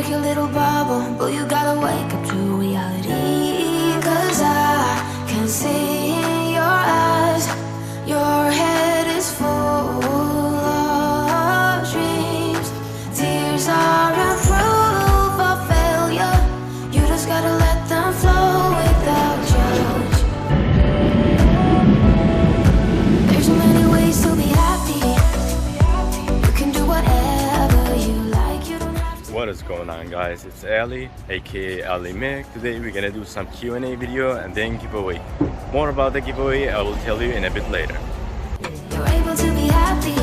break your little bubble, but you gotta wake up to reality. 'Cause I can see in your eyes, your head is full of dreams. Tears are a proof of failure. You just gotta let them flow without judge. There's so many ways to be happy. You can do whatever you like. You don't have to. What is going on, guys? It's Ali, aka AliMECH. Today we're gonna do some Q&A video and then giveaway. More about the giveaway I will tell you in a bit later. You're able to be happy.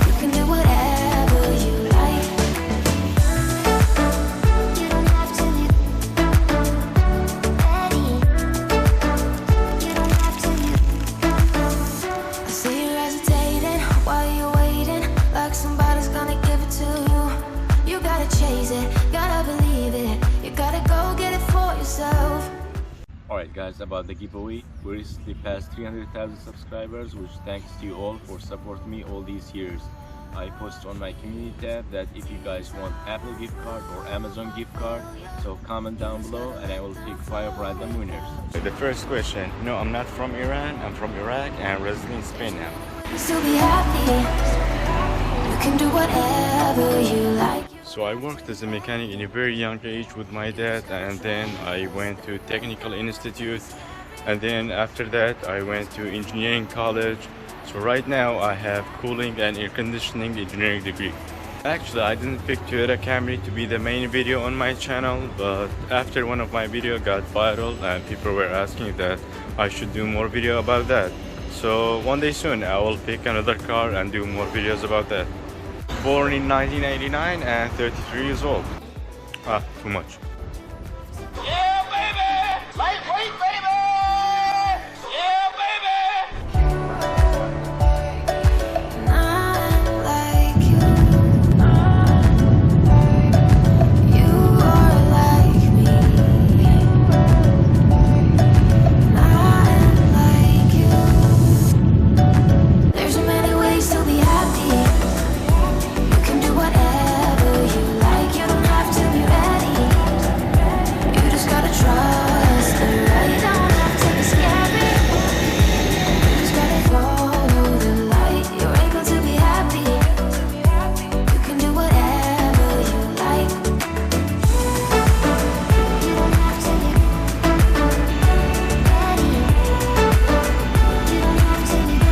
You can do whatever you like. You don't have to be ready. You don't have to be. I see you hesitating while you're waiting, like somebody's gonna give it to you. You gotta chase it, gotta believe it. You gotta go get it for yourself. Alright guys, about the giveaway, we recently passed 300,000 subscribers, which thanks to you all for supporting me all these years. I posted on my community tab that if you guys want Apple gift card or Amazon gift card, so comment down below and I will pick 5 random winners. The first question, no, I'm not from Iran, I'm from Iraq and resident in Spain now. Still be happy. You can do whatever you like. So I worked as a mechanic in a very young age with my dad, and then I went to technical institute, and then after that I went to engineering college. So right now I have cooling and air conditioning engineering degree. Actually I didn't pick Toyota Camry to be the main video on my channel, but after one of my video got viral and people were asking that I should do more video about that. So one day soon I will pick another car and do more videos about that. Born in 1989 and 33 years old. Too much. Yeah, baby! Lightweight, baby! Yeah, baby! Not like you. You are like me. Not like you. There's so many ways to be happy. You can do whatever you like. You don't have to be ready. You just gotta trust the right. You don't have to be scary. You just gotta follow the light. You're able to be happy. You can do whatever you like. You don't have to be ready. You don't have to be.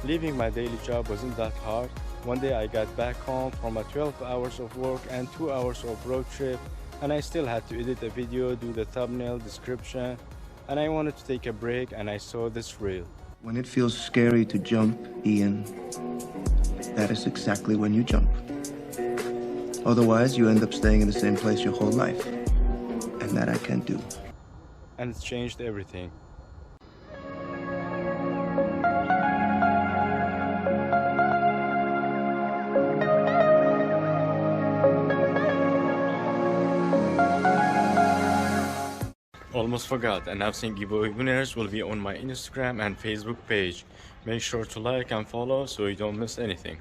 Leaving my daily job wasn't that hard. One day I got back home from a 12 hours of work and 2 hours of road trip, and I still had to edit a video, do the thumbnail, description, and I wanted to take a break and I saw this reel. When it feels scary to jump, Ian, that is exactly when you jump. Otherwise, you end up staying in the same place your whole life. And that I can't do. And it's changed everything. Almost forgot, announcing giveaway winners will be on my Instagram and Facebook page. Make sure to like and follow so you don't miss anything.